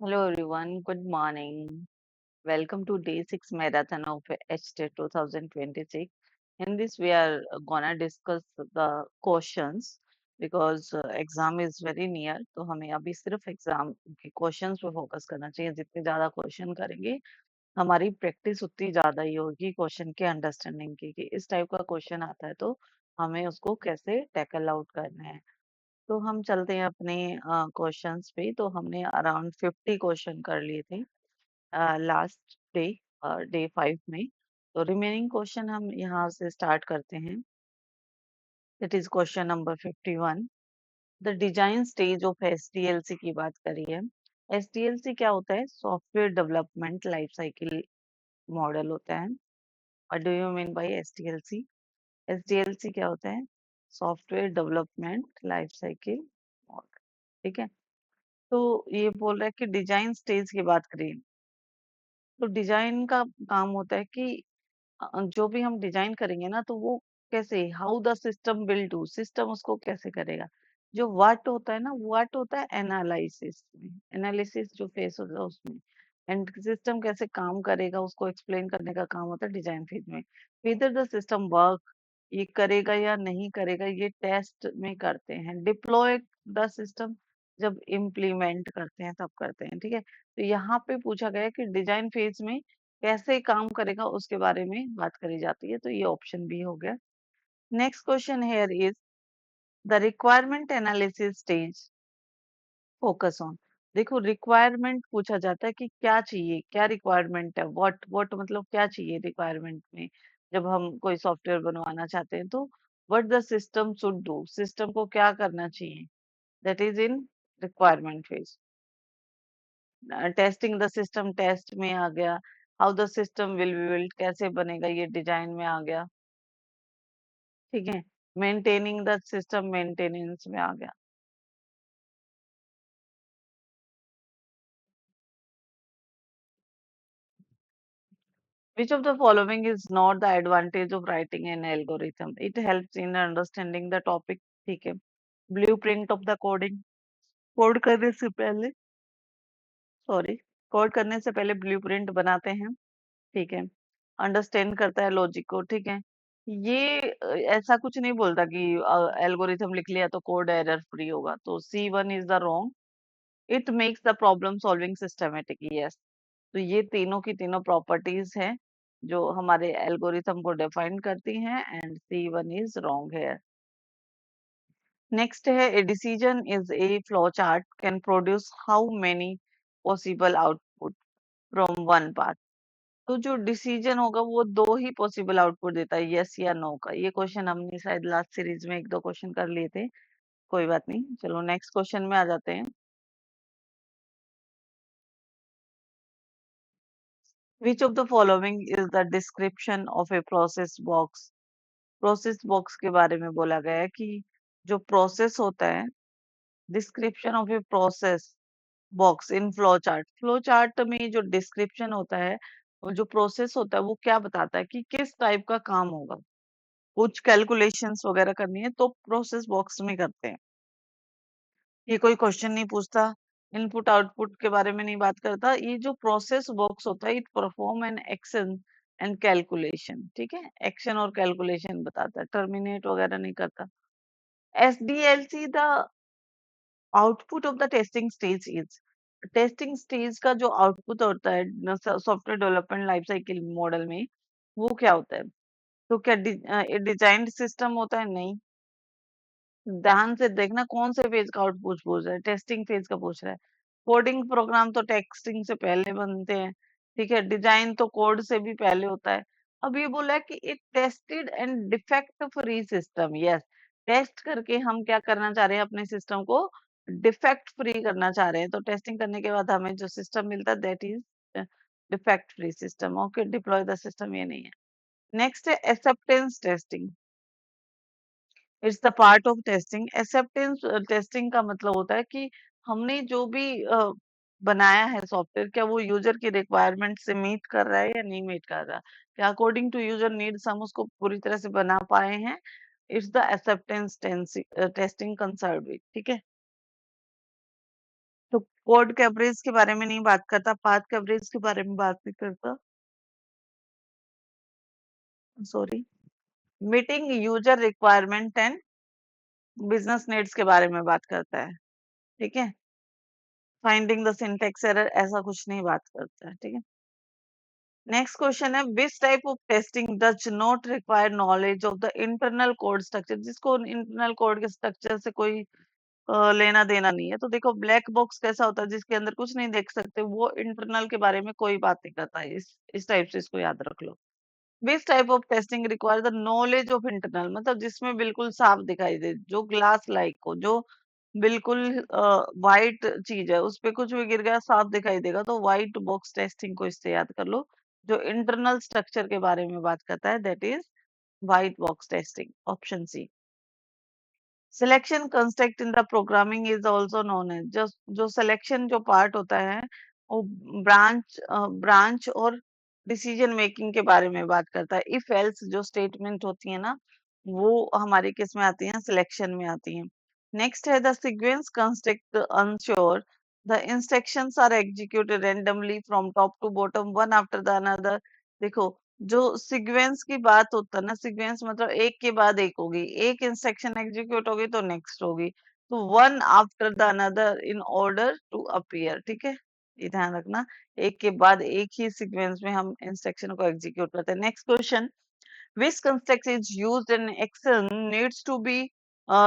Hello everyone, good morning. Welcome to day 6 marathon of HTET 2026. In this, we are gonna discuss the questions because exam is very near. तो हमें अभी सिर्फ exam के questions पे focus करना चाहिए. जितने ज्यादा क्वेश्चन करेंगे हमारी प्रैक्टिस उतनी ज्यादा ही होगी क्वेश्चन के अंडरस्टैंडिंग की कि इस टाइप का क्वेश्चन आता है तो हमें उसको कैसे टैकल आउट करना है. तो हम चलते हैं अपने क्वेश्चंस पे. तो हमने अराउंड 50 क्वेश्चन कर लिए थे लास्ट डे, डे 5 में. तो रिमेनिंग क्वेश्चन हम यहाँ से स्टार्ट करते हैं. That is question number 51. The design stage of SDLC की बात करी है. एसडीएलसी क्या होता है? Software development life cycle model होता है. What do you mean by SDLC? SDLC क्या होता है? Software development life cycle model. ठीक है. तो ये बोल रहा है कि डिजाइन स्टेज की बात करें. तो डिजाइन का काम होता है कि जो भी हम डिजाइन करेंगे ना तो वो कैसे, how the system will do, system उसको कैसे करेगा. जो व्हाट होता है ना, व्हाट होता है एनालिसिस में, एनालिसिस जो फेस होता है उसमें. एंड सिस्टम कैसे काम करेगा उसको एक्सप्लेन करने का काम होता है डिजाइन फेज में. वेदर द सिस्टम वर्क, ये करेगा या नहीं करेगा, ये टेस्ट में करते हैं. डिप्लॉय द सिस्टम, जब इम्प्लीमेंट करते हैं तब करते हैं. ठीक है. तो यहाँ पे पूछा गया है कि डिजाइन फेज में कैसे काम करेगा उसके बारे में बात करी जाती है. तो ये ऑप्शन बी हो गया. Next question here is the requirement analysis stage focus on. देखो, रिक्वायरमेंट पूछा जाता है कि क्या चाहिए, क्या रिक्वायरमेंट है. व्हाट मतलब क्या चाहिए रिक्वायरमेंट में. जब हम कोई सॉफ्टवेयर बनवाना चाहते हैं तो what the system should do, system को क्या करना चाहिए. That is in requirement phase. Testing the system test में आ गया. How the system will be built, कैसे बनेगा, ये डिजाइन में आ गया. ठीक है. मेंटेनिंग द सिस्टम मेंटेनेंस में आ गया. Which of the following is not the advantage of writing an algorithm? It helps in understanding the topic. ठीक है. Blueprint of the coding. Code करने से पहले, सॉरी, कोड करने से पहले ब्लूप्रिंट बनाते हैं. ठीक है. अंडरस्टैंड करता है लॉजिक को. ठीक है. ये ऐसा कुछ नहीं बोलता कि एल्गोरिथम लिख लिया तो कोड एरर फ्री होगा. तो C1 is the wrong. It makes the problem solving systematic. Yes. तो ये तीनों की तीनों प्रॉपर्टीज हैं जो हमारे एल्गोरिथम को डिफाइन करती हैं. एंड C1 इज रॉन्ग है. नेक्स्ट है, a decision is a flow chart can produce how many possible output from one path. तो जो डिसीजन होगा वो दो ही पॉसिबल आउटपुट देता है, यस या नो का. ये क्वेश्चन हमने शायद लास्ट सीरीज में एक दो क्वेश्चन कर लिए थे. कोई बात नहीं, चलो नेक्स्ट क्वेश्चन में आ जाते हैं. विच of the following is the description of a process box. Process box के बारे में बोला गया है कि जो प्रोसेस होता है, description of a process box in flow chart. Flow chart में जो डिस्क्रिप्शन होता है, वो जो प्रोसेस होता है वो क्या बताता है कि किस टाइप का काम होगा. कुछ कैलकुलेशंस वगैरह करनी है तो प्रोसेस बॉक्स में करते हैं. ये कोई क्वेश्चन नहीं पूछता, इनपुट आउटपुट के बारे में नहीं बात करता. ये जो प्रोसेस बॉक्स होता है, it perform an action and calculation. ठीक है. एक्शन और कैलकुलेशन बताता है, टर्मिनेट वगैरह नहीं करता. SDLC the output of the testing stage is. Testing stage का जो आउटपुट होता है software development life cycle model में, वो क्या होता है. तो क्या डिजाइंड सिस्टम होता है? नहीं. ध्यान से देखना कौन से फेज का आउटपुट पूछ रहा है. टेस्टिंग फेज का पूछ रहा है. कोडिंग प्रोग्राम तो टेस्टिंग से पहले बनते हैं. ठीक है. डिजाइन तो कोड से भी पहले होता है. अब ये बोला है कि एक tested and defect free system. Yes. Test करके हम क्या करना चाह रहे हैं, अपने सिस्टम को डिफेक्ट फ्री करना चाह रहे हैं. तो टेस्टिंग करने के बाद हमें जो सिस्टम मिलता है that is defect free system. Okay. Deploy the system ये नहीं है. नेक्स्ट है acceptance testing. It's the part of testing. Acceptance testing का मतलब होता है कि हमने जो भी बनाया है सॉफ्टवेयर, क्या वो यूजर की रिक्वायरमेंट से मीट कर रहा है या नहीं मीट कर रहा. क्या अकॉर्डिंग टू यूजर नीड्स हम उसको पूरी तरह से बना पाए हैं. It's the acceptance testing concern with. ठीक है. तो कोड कवरेज के बारे में नहीं बात करता, पाथ कवरेज के बारे में बात नहीं करता, sorry, meeting user requirement and business needs के बारे में बात करता है, ठीक है। फाइंडिंग द सिंटेक्स एरर ऐसा कुछ नहीं बात करता है, ठीक है। नेक्स्ट क्वेश्चन है, विच type of testing does not require knowledge of the internal code structure, जिसको इंटरनल कोड के स्ट्रक्चर से कोई लेना देना नहीं है। तो देखो, ब्लैक बॉक्स कैसा होता है, जिसके अंदर कुछ नहीं देख सकते, वो इंटरनल के बारे में कोई बात नहीं करता है। इस टाइप से इसको याद रख लो। Which type of testing require the knowledge of internal, मतलब जिसमें बिल्कुल साफ दिखाई दे, जो ग्लास लाइक हो, जो बिल्कुल वाइट चीज है, उस पे कुछ भी गिर गया साफ दिखाई देगा, तो व्हाइट बॉक्स टेस्टिंग को इससे याद कर लो। जो इंटरनल स्ट्रक्चर के बारे में बात करता है, that is white box testing, option C. Selection construct in the programming is also known है, जो सिलेक्शन जो पार्ट होता है, वो ब्रांच और डिसीजन मेकिंग के बारे में बात करता है। इफ एल्स जो स्टेटमेंट होती है ना, वो हमारे किस में आती है, सिलेक्शन में आती है। नेक्स्ट है the sequence construct unsure, the instructions are executed randomly from top to bottom one after the another. देखो, जो सीक्वेंस की बात होता है ना, सीक्वेंस मतलब एक के बाद एक होगी, एक इंस्ट्रक्शन एग्जीक्यूट होगी तो नेक्स्ट होगी, तो one after the another in order to appear, ठीक है। ये ध्यान रखना, एक के बाद एक ही सीक्वेंस में हम इंस्ट्रक्शन को एग्जीक्यूट करते हैं। Next question, which construct is used in action needs to be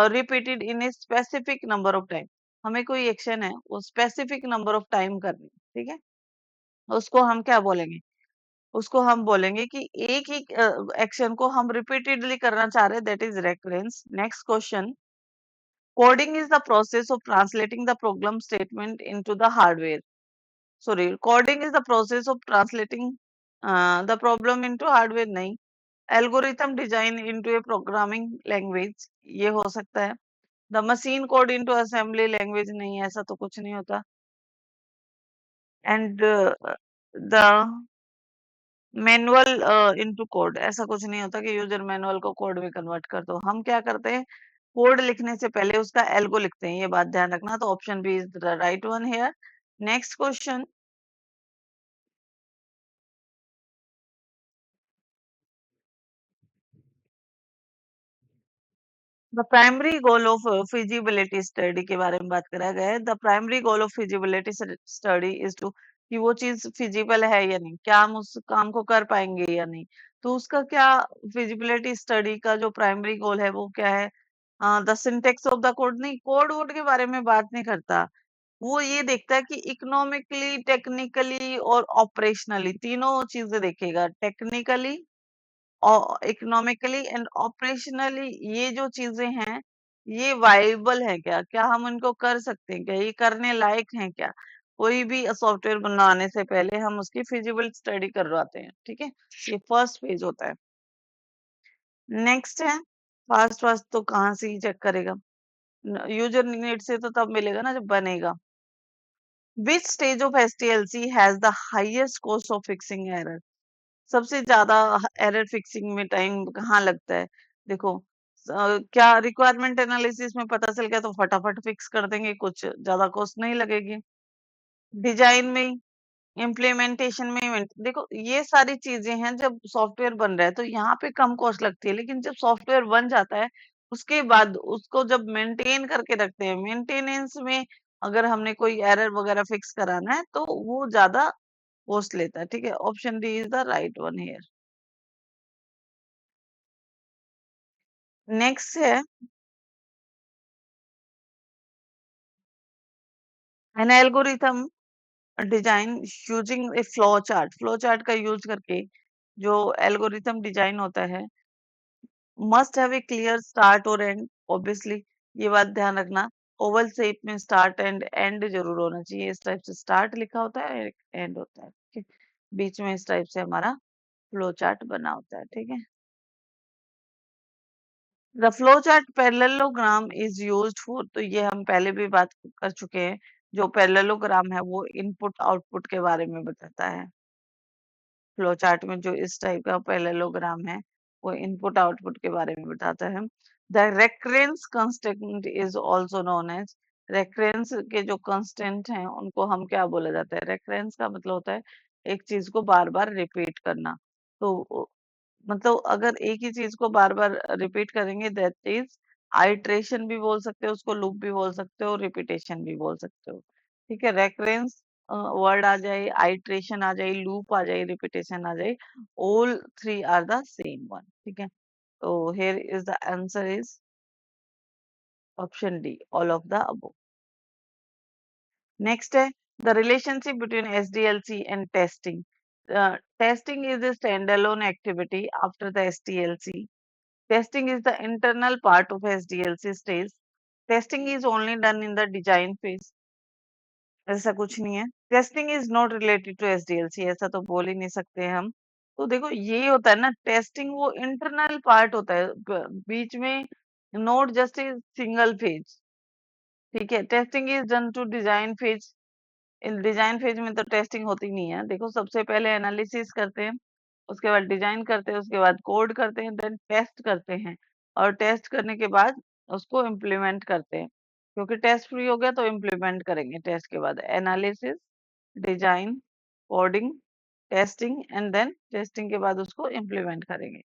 repeated in a specific number of time। हमें कोई एक्शन है, वो स्पेसिफिक नंबर ऑफ टाइम करनी है, ठीक है। उसको हम क्या बोलेंगे, उसको हम बोलेंगे कि एक ही एक्शन को हम रिपीटेडली करना चाह रहे हैं, that is recurrence. Next question, coding is the process of translating the program statement into the hardware, sorry, coding is the process of translating the problem into hardware, नहीं। Algorithm design into a programming language, ये हो सकता है। The machine code into assembly language, नहीं, ऐसा तो कुछ नहीं होता। And the manual into code, ऐसा कुछ नहीं होता कि यूजर मैनुअल को कोड में कन्वर्ट कर दो। हम क्या करते हैं, कोड लिखने से पहले उसका एल्गो लिखते हैं, ये बात ध्यान रखना। तो option B is the right one here. Next question, the primary goal of feasibility study के बारे में बात करा गया है। The primary goal of feasibility study is to, कि वो चीज फिजिबल है या नहीं, क्या हम उस काम को कर पाएंगे या नहीं। तो उसका क्या, फिजिबिलिटी स्टडी का जो प्राइमरी गोल है वो क्या है, the syntax of the code, नहीं, कोड वोड के बारे में बात नहीं करता। वो ये देखता है कि इकोनॉमिकली, टेक्निकली और ऑपरेशनली, तीनों चीजें देखेगा। टेक्निकली, इकोनॉमिकली एंड ऑपरेशनली, ये जो चीजें हैं, ये वाइबल है क्या, क्या हम इनको कर सकते हैं, क्या ये करने लायक हैं क्या। कोई भी सॉफ्टवेयर बनाने से पहले हम उसकी फिजिबल स्टडी करवाते हैं, ठीक है। ये फर्स्ट पेज होता है। नेक्स्ट है, फास्ट फास्ट तो कहाँ से ही चेक करेगा, यूजर नीड से तो तब मिलेगा ना जब बनेगा। Which stage of STLC has the highest cost of fixing error, सबसे ज्यादा एरर फिक्सिंग में टाइम कहाँ लगता है। देखो, क्या रिक्वायरमेंट एनालिसिस में पता चल गया तो फटाफट फिक्स कर देंगे, कुछ ज्यादा कॉस्ट नहीं लगेगी। डिजाइन में, इम्प्लीमेंटेशन में, देखो ये सारी चीजें हैं, जब सॉफ्टवेयर बन रहा है तो यहाँ पे कम कॉस्ट लगती है, लेकिन जब सॉफ्टवेयर बन जाता है उसके बाद उसको जब मेंटेन करके रखते हैं, मेंटेनेंस में अगर हमने कोई एरर वगैरह फिक्स कराना है तो वो ज्यादा कॉस्ट लेता है, ठीक है। Option D is the right one here. Next है, an algorithm design using a flow chart, flow chart का यूज करके जो एल्गोरिथम डिजाइन होता है, must have a clear start और एंड, ऑब्वियसली, ये बात ध्यान रखना। ओवल शेप में स्टार्ट एंड एंड जरूर होना चाहिए, इस टाइप से स्टार्ट लिखा होता है, एंड होता है, ठीक है? बीच में इस टाइप से हमारा फ्लो चार्ट बना होता है, ठीक है। The flow chart parallelogram is used for, तो ये हम पहले भी बात कर चुके हैं। जो पैरेललोग्राम है वो इनपुट आउटपुट के बारे में बताता है। फ्लो चार्ट में जो इस टाइप का पैरेललोग्राम है वो इनपुट आउटपुट के बारे में बताता है। The recurrence constant is also known as, recurrence के जो कांस्टेंट हैं उनको हम क्या बोला जाता है? रेकरेंस का मतलब होता है एक चीज को बार बार रिपीट करना। तो मतलब अगर एक ही चीज को बार बार रिपीट करेंगे दैट इज आइट्रेशन भी बोल सकते हो उसको, लूप भी बोल सकते हो, रिपीटेशन भी बोल सकते हो। ठीक है, रेकरेंस वर्ड आ जाए, आइट्रेशन आ जाए, लूप आ जाए, रिपीटेशन आ जाए, all three are the same one. ठीक है, तो here is the answer is option D, all of the above. Next है the relationship between SDLC and testing. Testing is a standalone activity after the SDLC. Testing is the internal part of SDLC stage. Testing is only done in the design phase. ऐसा कुछ नहीं है। Testing is not related to SDLC, ऐसा तो बोल ही नहीं सकते हम। तो देखो ये होता है ना, टेस्टिंग वो इंटरनल पार्ट होता है, बीच में, not just a single phase. ठीक है, testing is done to design phase. In design phase में तो टेस्टिंग होती नहीं है। देखो सबसे पहले एनालिसिस करते हैं, उसके बाद डिजाइन करते हैं, उसके बाद कोड करते हैं, देन टेस्ट करते हैं, और टेस्ट करने के बाद उसको इम्प्लीमेंट करते हैं। क्योंकि टेस्ट फ्री हो गया तो इम्प्लीमेंट करेंगे। टेस्ट के बाद analysis, design, coding, testing, and then testing के बाद उसको इम्प्लीमेंट करेंगे।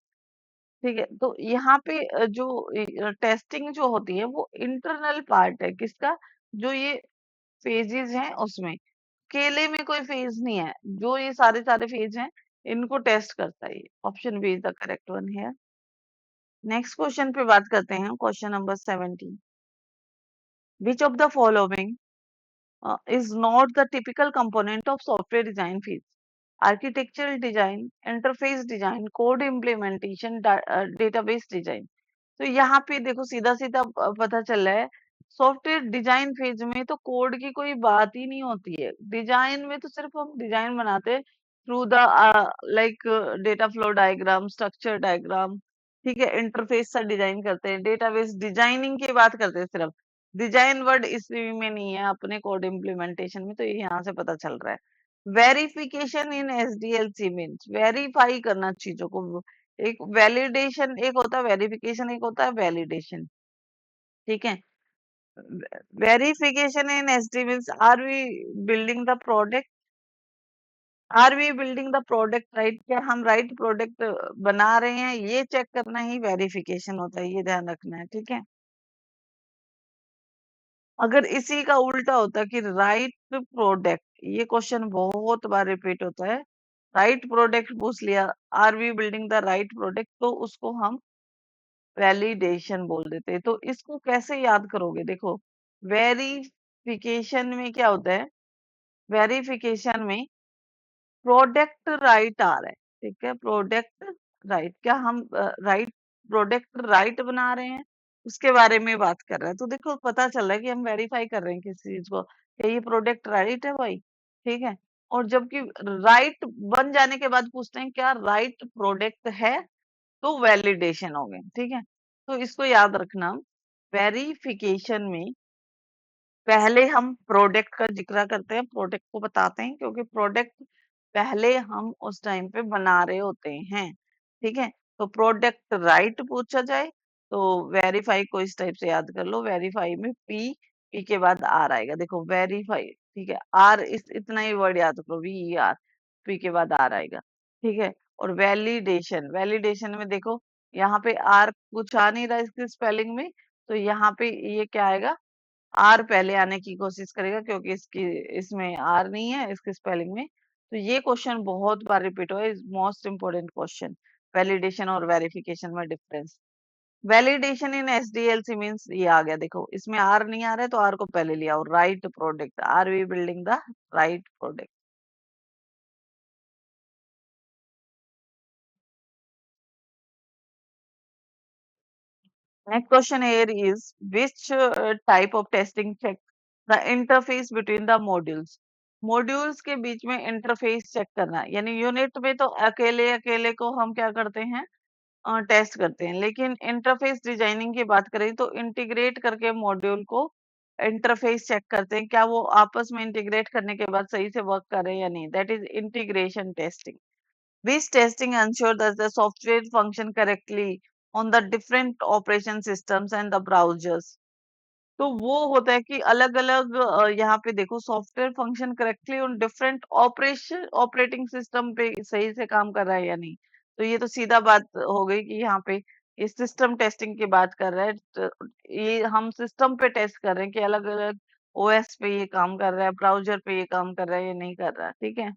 ठीक है, तो यहाँ पे जो टेस्टिंग जो होती है वो इंटरनल पार्ट है किसका, जो ये फेजेस हैं उसमें। केले में कोई फेज नहीं है, जो ये सारे सारे फेज हैं इनको टेस्ट करता है ये। Option B is the correct one है। नेक्स्ट क्वेश्चन पे बात करते हैं, question number 17। Which of the following is not the typical component of software design phase? Architectural design, interface design, code implementation, database design. तो यहाँ पे देखो सीधा सीधा पता चल रहा है, सॉफ्टवेयर डिजाइन फेज में तो कोड की कोई बात ही नहीं होती है। डिजाइन में तो सिर्फ हम डिजाइन बनाते हैं through the like data flow diagram, structure diagram. ठीक है, इंटरफेस सा डिजाइन करते हैं, डेटाबेस डिजाइनिंग की बात करते हैं सिर्फ। डिजाइन वर्ड इसी में नहीं है अपने कोड इम्प्लीमेंटेशन में, तो ये यहाँ से पता चल रहा है। वेरिफिकेशन इन एसडीएलसी मीन्स वेरीफाई करना चीजों को। एक वैलिडेशन एक होता है, वेरिफिकेशन एक होता है वैलिडेशन। ठीक है, verification in SD means are we building the product, are we building the product right, क्या हम राइट प्रोडक्ट बना रहे हैं, ये चेक करना ही वेरिफिकेशन होता है, ये ध्यान रखना है। ठीक है, अगर इसी का उल्टा होता कि राइट प्रोडक्ट, ये क्वेश्चन बहुत बार रिपीट होता है, राइट प्रोडक्ट पूछ लिया, are we building the right product, तो उसको हम वैलिडेशन बोल देते हैं। तो इसको कैसे याद करोगे? देखो वेरिफिकेशन में क्या होता है, वेरिफिकेशन में प्रोडक्ट राइट आ रहा है। ठीक है, प्रोडक्ट राइट, क्या हम राइट प्रोडक्ट राइट बना रहे हैं, उसके बारे में बात कर रहे हैं। तो देखो पता चल रहा है कि हम वेरीफाई कर रहे हैं किसी चीज को, क्या ये प्रोडक्ट राइट है भाई। ठीक है, और जबकि राइट बन जाने के बाद पूछते हैं क्या राइट प्रोडक्ट है, तो वैलिडेशन हो गए। ठीक है, तो इसको याद रखना, वेरिफिकेशन में पहले हम प्रोडक्ट का जिक्र करते हैं, प्रोडक्ट को बताते हैं, क्योंकि प्रोडक्ट पहले हम उस टाइम पे बना रहे होते हैं। ठीक है, तो प्रोडक्ट राइट पूछा जाए तो वेरीफाई को इस टाइप से याद कर लो, वेरीफाई में पी, पी के बाद आर आएगा। देखो वेरीफाई, ठीक है, आर इस इतना ही वर्ड याद करो, वी आर, पी के बाद आर आएगा। ठीक है, और वैलिडेशन, वैलिडेशन में देखो यहाँ पे आर कुछ आ नहीं रहा इसकी स्पेलिंग में, तो यहाँ पे ये क्या आएगा, आर पहले आने की कोशिश करेगा, क्योंकि इसकी इसमें आर नहीं है इसके स्पेलिंग में। तो ये क्वेश्चन बहुत बार रिपीट हुआ है, मोस्ट इंपोर्टेंट क्वेश्चन। वैलिडेशन और वेरिफिकेशन में डिफरेंस। वैलिडेशन इन एसडीएलसी मींस ये आ गया, देखो इसमें आर नहीं आ रहा है तो आर को पहले लिया, और right product, are we building the right product. Next question here is which type of testing check the interface between the modules? Modules के बीच में इंटरफेस चेक करना, यानी यूनिट में तो अकेले अकेले को हम क्या करते हैं, टेस्ट करते हैं, लेकिन इंटरफेस डिजाइनिंग की बात करें तो इंटीग्रेट करके मॉड्यूल को इंटरफेस चेक करते हैं, क्या वो आपस में इंटीग्रेट करने के बाद सही से वर्क कर रहे हैं या नहीं, that is integration testing. Which testing ensure that the software function correctly on the different operation systems and the browsers? तो वो होता है कि अलग अलग यहाँ पे देखो software function correctly on different operating system पे सही से काम कर रहा है या नहीं। तो ये तो सीधा बात हो गई कि यहाँ पे ये सिस्टम टेस्टिंग की बात कर रहा है। ये हम सिस्टम पे टेस्ट कर रहे हैं कि अलग अलग ओएस पे ये काम कर रहा है, ब्राउजर पे ये काम कर रहा है या नहीं कर रहा है, ठीक है।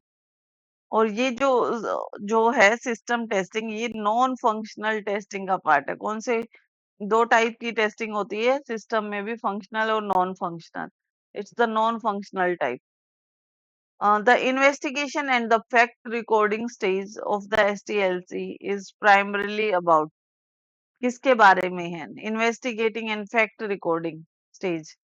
और ये जो है सिस्टम टेस्टिंग, ये नॉन फंक्शनल टेस्टिंग का पार्ट है। कौन से दो टाइप की टेस्टिंग होती है सिस्टम में भी, फंक्शनल और non functional. It's the non functional type. The investigation and the fact recording stage of the STLC is primarily about, किसके बारे में है? Investigating and fact recording stage.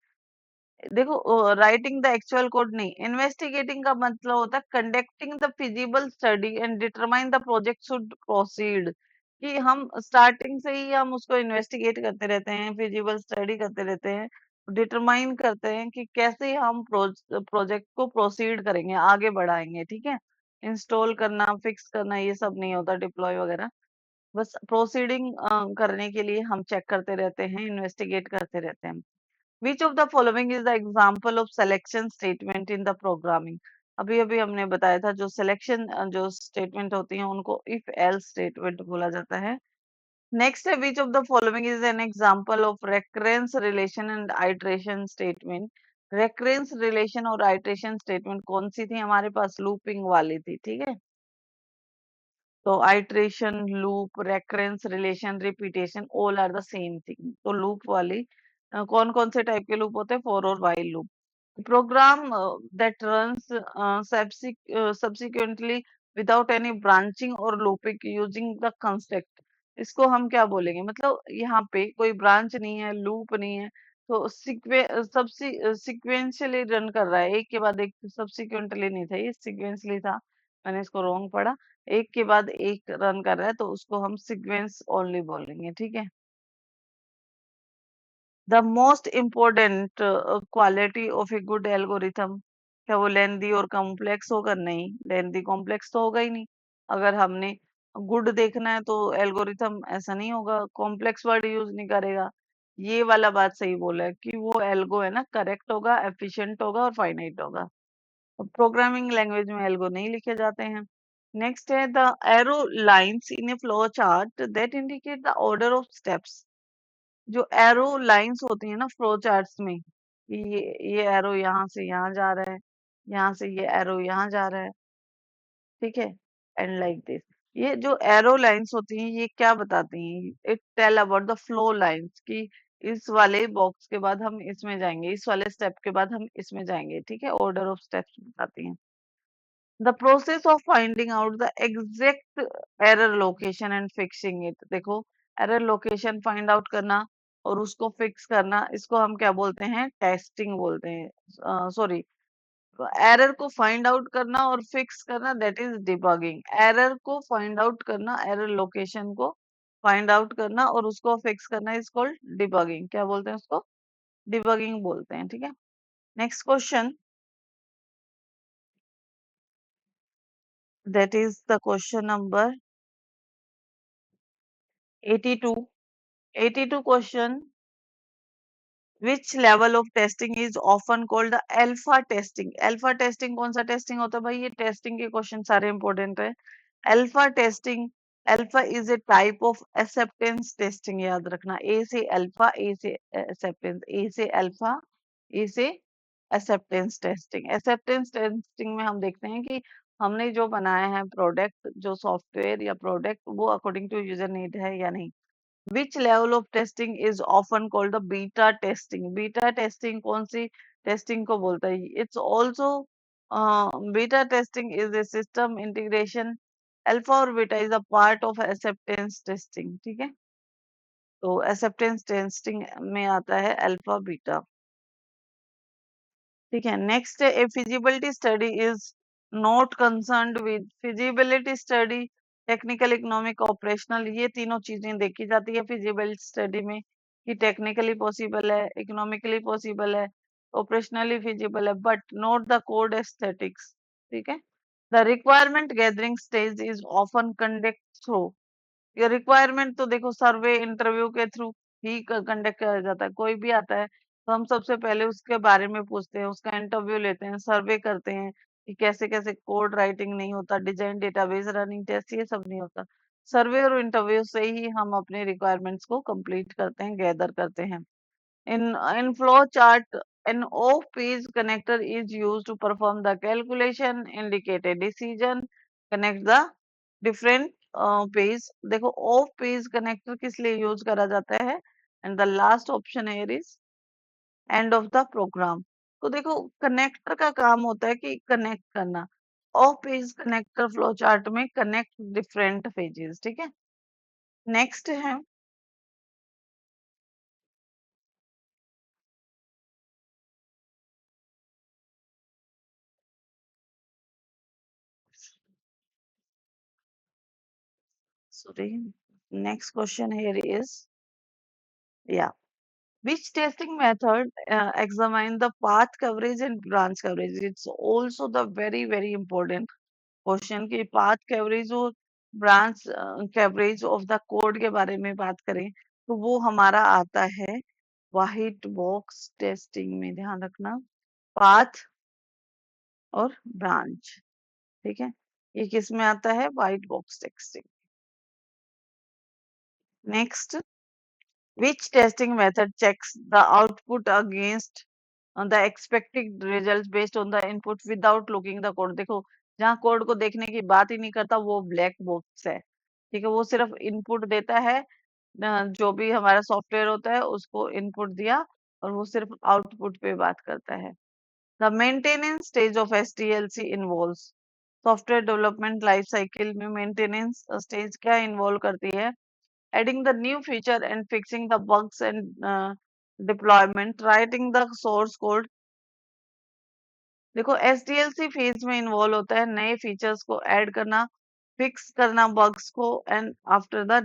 देखो राइटिंग द एक्चुअल कोड नहीं, investigating का मतलब होता है conducting the feasible study and determine the project should proceed. कि हम स्टार्टिंग से ही हम उसको इन्वेस्टिगेट करते रहते हैं, फिजिबल स्टडी करते रहते हैं, डिटरमाइन करते हैं कि कैसे हम प्रोजेक्ट को प्रोसीड करेंगे, आगे बढ़ाएंगे, ठीक है। इंस्टॉल करना, फिक्स करना, ये सब नहीं होता, डिप्लॉय वगैरह। बस प्रोसीडिंग करने के लिए हम चेक करते रहते हैं, इन्वेस्टिगेट करते रहते हैं। Which of the following is the example of selection statement in the programming? अभी अभी हमने बताया था जो सिलेक्शन जो स्टेटमेंट होती हैं उनको इफ एल्स स्टेटमेंट बोला जाता है। नेक्स्ट है which of the following is an example of recurrence relation and iteration statement? recurrence relation और iteration statement कौन सी थी हमारे पास? लूपिंग वाली थी, ठीक है। तो iteration, loop, recurrence, relation, repetition, all are the same thing. तो लूप वाली कौन कौन से टाइप के लूप होते हैं? फॉर और while loop. Program that runs subsequently without any branching or looping using the construct, इसको हम क्या बोलेंगे? मतलब यहाँ पे कोई ब्रांच नहीं है, लूप नहीं है, तो सिक्वेंशियली रन कर रहा है, एक के बाद एक। सब्सिक्वेंटली नहीं था, ये सिक्वेंसली था, मैंने इसको रॉन्ग पढ़ा। एक के बाद एक रन कर रहा है, तो उसको हम सीक्वेंस ओनली बोलेंगे, ठीक है। The most important quality of a good algorithm, क्या वो लेंदी और कॉम्प्लेक्स होगा? नहीं, लेंदी कॉम्प्लेक्स तो होगा ही नहीं। अगर हमने गुड देखना है तो एल्गोरिथम ऐसा नहीं होगा, कॉम्प्लेक्स वर्ड यूज नहीं करेगा। ये वाला बात सही बोला है कि वो एल्गो है ना, करेक्ट होगा, एफिशिएंट होगा और फाइनाइट होगा। प्रोग्रामिंग लैंग्वेज में एल्गो नहीं लिखे जाते हैं। नेक्स्ट है the arrow lines in A flow chart that indicate the order of steps. जो एरो लाइंस होती है ना फ्लो चार्ट्स में, ये एरो यहाँ से यहाँ जा रहा है, यहाँ से ये एरो यहाँ जा रहा है, ठीक है, एंड लाइक दिस। ये जो एरो लाइंस होती हैं ये क्या बताती हैं? It tell about the flow lines, कि इस वाले बॉक्स के बाद हम इसमें जाएंगे, इस वाले स्टेप के बाद हम इसमें जाएंगे, ठीक है। ऑर्डर ऑफ स्टेप्स बताती हैं। The process of finding out the exact error location and fixing it. देखो एरर लोकेशन फाइंड आउट करना और उसको फिक्स करना, इसको हम क्या बोलते हैं? टेस्टिंग बोलते हैं। सॉरी, एरर को फाइंड आउट करना और फिक्स करना, दैट इज डिबगिंग। एरर को फाइंड आउट करना, एरर लोकेशन को फाइंड आउट करना और उसको फिक्स करना इज कॉल्ड डिबगिंग। क्या बोलते हैं उसको? डिबगिंग बोलते हैं, ठीक है। Next question, that is the question number 82। 82 question, which level of testing is often called the alpha testing? alpha testing कौन सा टेस्टिंग होता है भाई? ये टेस्टिंग के क्वेश्चन सारे इंपॉर्टेंट है। Alpha testing, alpha is a type of acceptance testing, याद रखना। ए से अल्फा, ए से एक्सेप्टेंस, ए से अल्फा, ए से एक्सेप्टेंस टेस्टिंग। एक्सेप्टेंस टेस्टिंग में हम देखते हैं कि हमने जो बनाया है प्रोडक्ट, जो सॉफ्टवेयर या प्रोडक्ट, वो अकॉर्डिंग टू यूजर नीड है या नहीं। Which level of testing is often called the beta testing? Beta testing कौन सी टेस्टिंग को बोलता है? It's also beta testing is a system integration. Alpha और beta is a part of acceptance testing, ठीक है। तो acceptance testing में आता है अल्फा बीटा, ठीक है। Next A feasibility study is not concerned with feasibility study, technical, economic, operational, ये तीनों चीजें देखी जाती है फिजिबिलिटी स्टडी में, कि टेक्निकली पॉसिबल है, इकोनॉमिकली पॉसिबल है, ऑपरेशनली फिजिबल है, but not the code aesthetics, ठीक है। The requirement gathering stage is often conduct through, ये रिक्वायरमेंट तो देखो सर्वे इंटरव्यू के थ्रू ही कंडक्ट किया जाता है। कोई भी आता है तो हम सबसे पहले उसके बारे में पूछते हैं, उसका इंटरव्यू लेते हैं, सर्वे करते हैं कि कैसे कैसे कोड राइटिंग नहीं होता, डिजाइन डेटाबेस रनिंग टेस्ट ये सब नहीं होता। सर्वे और इंटरव्यू से ही हम अपने रिक्वायरमेंट्स को कंप्लीट करते हैं, गैदर करते हैं। In flow chart, an off-page connector is used to perform the calculation, indicate a decision, connect the different page. देखो off page connector किस लिए यूज करा जाता है? And the last option here is end of the program. तो देखो connector का काम होता है कि कनेक्ट करना। Of page connector flow chart में कनेक्ट डिफरेंट पेजेस, ठीक है। नेक्स्ट है sorry, next question here is, yeah, which testing method examine the path coverage and branch coverage? It's also the very important question कि path coverage और branch coverage of the code के बारे में बात करें तो वो हमारा आता है व्हाइट बॉक्स टेस्टिंग में। ध्यान रखना, पाथ और ब्रांच, ठीक है, ये किस में आता है? White box testing. Next, which testing method checks the output against the expected results based on the input without looking the code? देखो जहाँ कोड को देखने की बात ही नहीं करता वो ब्लैक बॉक्स है, ठीक है, वो सिर्फ इनपुट देता है। जो भी हमारा सॉफ्टवेयर होता है उसको इनपुट दिया और वो सिर्फ आउटपुट पे बात करता है। The maintenance stage of SDLC involves, software development life cycle में मेंटेनेंस स्टेज क्या इन्वॉल्व करती है? Adding the new feature and fixing the bugs and deployment, writing the source code। देखो एसडीएलसी फेज में इन्वॉल्व होता है नए फीचर्स को ऐड करना, फिक्स करना बग्स को, एंड आफ्टर द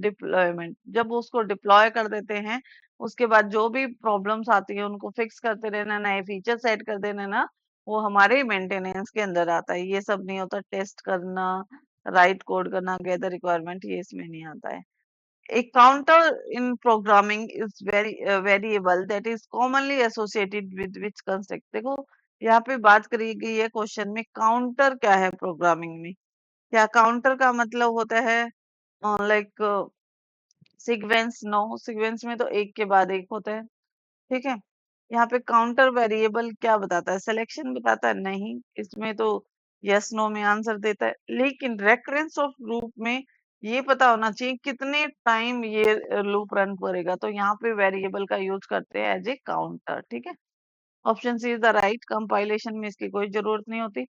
डिप्लॉयमेंट, जब उसको डिप्लॉय कर देते हैं उसके बाद जो भी प्रॉब्लम्स आती है उनको फिक्स करते रहना, नए फीचर्स ऐड कर देना ना, वो हमारे मेंटेनेंस के अंदर आता है। ये सब नहीं होता, टेस्ट करना, राइट कोड करना, गैदर रिक्वायरमेंट, ये इसमें नहीं आता है। A counter in programming is very variable that is commonly associated with which construct। देखो यहाँ पे बात करी गई है क्वेश्चन में, काउंटर क्या है प्रोग्रामिंग में? क्या काउंटर का मतलब होता है लाइक सीक्वेंस? नो, सीक्वेंस में तो एक के बाद एक होता है, ठीक है। यहाँ पे काउंटर वेरिएबल क्या बताता है? सिलेक्शन बताता है? नहीं, इसमें तो यस नो में आंसर देता है। लेकिन रेकरेंस ऑफ लूप में ये पता होना चाहिए कितने टाइम ये लूप रन करेगा, तो यहाँ पे वेरिएबल का यूज करते हैं एज ए काउंटर, ठीक है। Option C is the right, compilation में इसकी कोई जरूरत नहीं होती।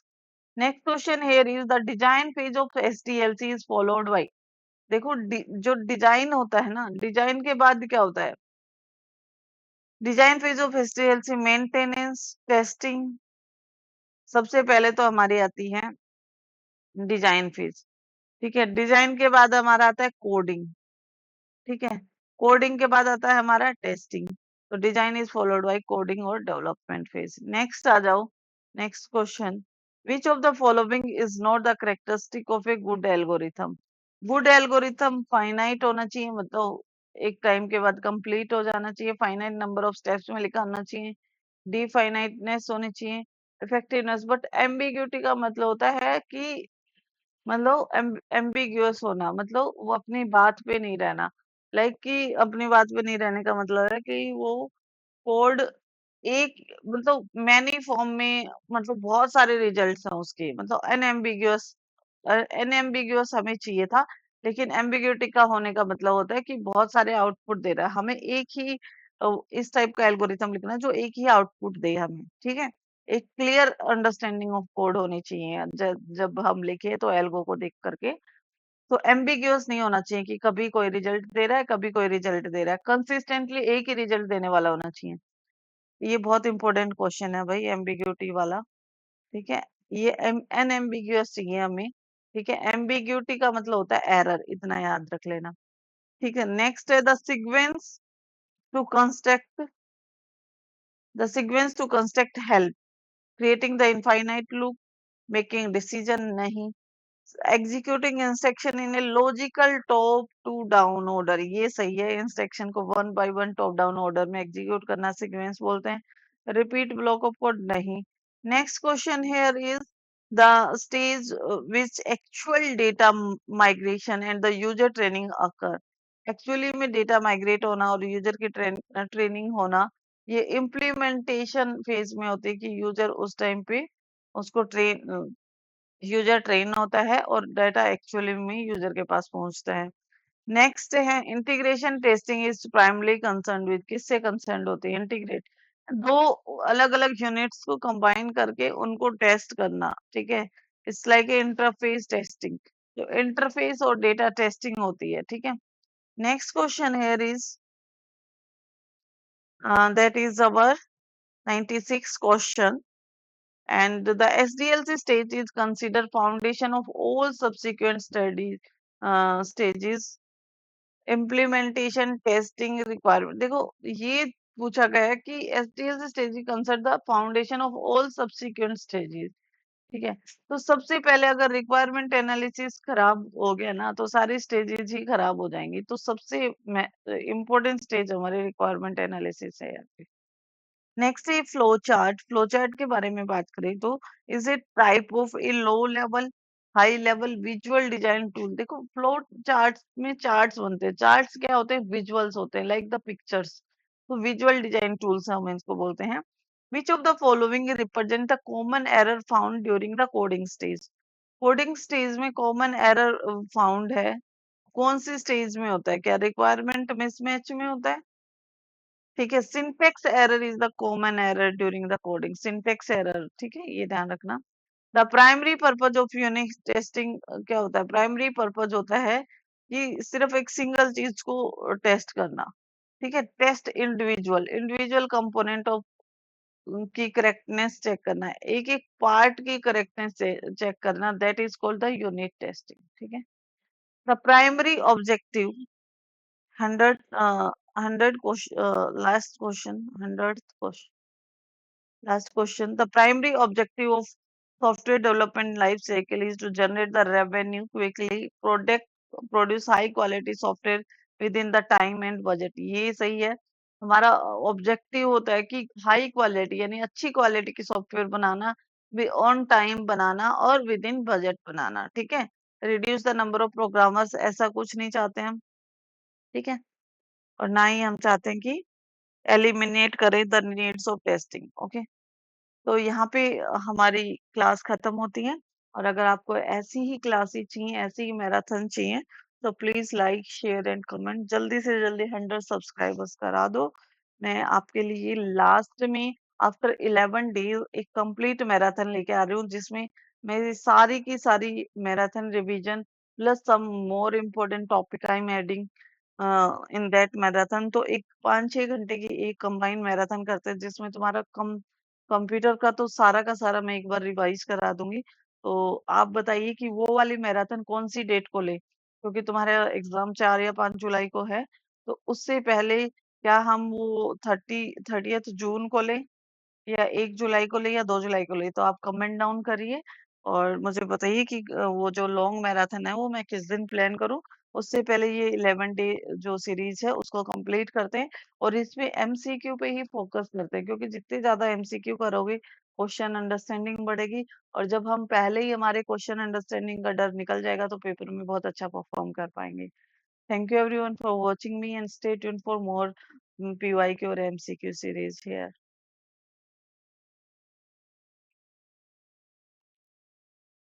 Next question here is the design phase of SDLC is followed by. देखो जो डिजाइन होता है ना, डिजाइन के बाद क्या होता है? Design phase of SDLC, maintenance, testing. सबसे पहले तो हमारी आती है डिजाइन फेज, ठीक है। डिजाइन के बाद हमारा आता है कोडिंग, ठीक है। कोडिंग के बाद आता है हमारा टेस्टिंग। तो design is followed bye coding और डेवलपमेंट फेज। नेक्स्ट आ जाओ, next question, which of the following is not the characteristic of a good algorithm? Good algorithm finite होना चाहिए, मतलब एक टाइम के बाद कंप्लीट हो जाना चाहिए, फाइनाइट नंबर ऑफ स्टेप्स में लिखा होना चाहिए, डिफाइनाइटनेस होनी चाहिए, इफेक्टिवनेस। बट एम्बिग्यूटी का मतलब होता है कि मतलब एम्बिग्यूअस होना, मतलब वो अपनी बात पे नहीं रहना। लाइक कि अपनी बात पे नहीं रहने का मतलब है कि वो कोड एक मतलब मैनी फॉर्म में, मतलब बहुत सारे रिजल्ट्स हैं उसके, मतलब अनएम्बिग्यूअस हमें चाहिए था। लेकिन एम्बिग्यूटी का होने का मतलब होता है कि बहुत सारे आउटपुट दे रहा है हमें, एक ही इस टाइप का एल्गोरिथम लिखना है जो एक ही आउटपुट दे हमें, ठीक है। एक क्लियर अंडरस्टैंडिंग ऑफ कोड होनी चाहिए जब हम लिखे तो एल्गो को देख करके। तो एम्बिग्यूअस नहीं होना चाहिए कि कभी कोई रिजल्ट दे रहा है कभी कोई रिजल्ट दे रहा है, कंसिस्टेंटली एक ही रिजल्ट देने वाला होना चाहिए। ये बहुत इंपॉर्टेंट क्वेश्चन है भाई, एम्बिग्यूटी वाला, ठीक है। ये अनएम्बिग्यूअस चाहिए हमें, ठीक है। एम्बिग्यूटी का मतलब होता है एरर, इतना याद रख लेना, ठीक है। नेक्स्ट है to construct the sequence to construct help creating the infinite loop, making decision. नहीं, executing instruction in a logical top to down order, ये सही है। इंस्ट्रक्शन को one by one top down order में एग्जीक्यूट करना sequence बोलते हैं। Repeat block of code नहीं। Next question here is the stage which actual data migration and the user training occur. Actually में डेटा माइग्रेट होना और user की training होना, ये इम्प्लीमेंटेशन फेज में होती है कि यूजर उस टाइम पे उसको यूजर ट्रेन होता है और डाटा एक्चुअली में यूजर के पास पहुंचता है। नेक्स्ट है integration testing is primary concern with, किससे कंसर्न होती है? इंटीग्रेट, दो अलग अलग यूनिट्स को कंबाइन करके उनको टेस्ट करना, ठीक है। इट्स लाइक इंटरफेस टेस्टिंग, तो इंटरफेस और डेटा टेस्टिंग होती है, ठीक है। Next question here is that is our 96 question, and the SDLC stage is considered foundation of all subsequent studies stages, implementation, testing, requirement। देखो ये पूछा गया है कि SDLC stage is considered the foundation of all subsequent stages, ठीक है। तो सबसे पहले अगर रिक्वायरमेंट एनालिसिस खराब हो गया ना तो सारी स्टेजेस ही खराब हो जाएंगी। तो सबसे इम्पोर्टेंट स्टेज हमारे रिक्वायरमेंट एनालिसिस है यहाँ पे। नेक्स्ट है फ्लो चार्ट। फ्लो चार्ट के बारे में बात करें तो is it type of A low level, high level visual design tool. देखो फ्लो चार्ट्स में चार्ट्स बनते हैं, चार्ट्स क्या होते हैं? विजुअल्स होते हैं, लाइक द पिक्चर्स। तो विजुअल डिजाइन टूल्स हम इसको बोलते हैं। विच of the following represent the common error found during the coding stage. Coding stage में कॉमन एरर फाउंड है, कौन सी स्टेज में होता है? क्या रिक्वायरमेंट मिसमैच में होता है? ठीक है, syntax error is the common error during the coding, syntax error, ठीक है, ये ध्यान रखना। The primary purpose of unit testing क्या होता है? प्राइमरी पर्पज होता है कि सिर्फ एक सिंगल चीज को टेस्ट करना, ठीक है। Test individual individual component of की करेक्टनेस चेक करना है, एक एक पार्ट की करेक्टनेस चेक करना, that is called the unit testing, ठीक है। The primary objective 100 question, last question, 100th question. Last question. The primary objective of software development life cycle is to generate the revenue quickly, produce high quality software within the time and budget. ये सही है। हमारा objective होता है कि high quality यानी अच्छी quality की सॉफ्टवेयर बनाना, ऑन टाइम बनाना और विद इन बजट बनाना, ठीक है। Reduce the number of programmers, ऐसा कुछ नहीं चाहते हम, ठीक है। और ना ही हम चाहते हैं कि एलिमिनेट करें the needs of testing, okay. तो यहाँ पे हमारी क्लास खत्म होती है। और अगर आपको ऐसी ही क्लासेस चाहिए, ऐसी ही मैराथन चाहिए, तो please like share and comment, जल्दी से जल्दी 100 सब्सक्राइबर्स करा दो। मैं आपके लिए लास्ट में आफ्टर 11 डेज एक कंप्लीट मैराथन लेके आ रही हूँ, जिसमें मेरी सारी की सारी marathon revision plus some more important topic I am adding in that marathon. तो एक 5-6 घंटे की एक कंबाइन मैराथन करते हैं, जिसमें तुम्हारा कंप्यूटर का तो सारा का सारा मैं एक बार रिवाइज करा दूंगी। तो आप बताइए कि वो वाली मैराथन कौन सी डेट को ले, क्योंकि तुम्हारा एग्जाम 4 या 5 जुलाई को है। तो उससे पहले क्या हम वो 30th जून को ले, या 1 जुलाई को ले, या 2 जुलाई को ले? तो आप कमेंट डाउन करिए और मुझे बताइए कि वो जो लॉन्ग मैराथन है वो मैं किस दिन प्लान करूं। उससे पहले ये 11 डे जो सीरीज है उसको कंप्लीट करते हैं और इसमें एमसीक्यू पे ही फोकस करते हैं, क्योंकि जितने ज्यादा एमसीक्यू करोगे क्वेश्चन अंडरस्टैंडिंग बढ़ेगी। और जब हम पहले ही हमारे क्वेश्चन अंडरस्टैंडिंग का डर निकल जाएगा तो पेपर में बहुत अच्छा परफॉर्म कर पाएंगे। Thank you everyone for watching me and stay tuned for more PYQ और एमसीक्यू सीरीज हियर।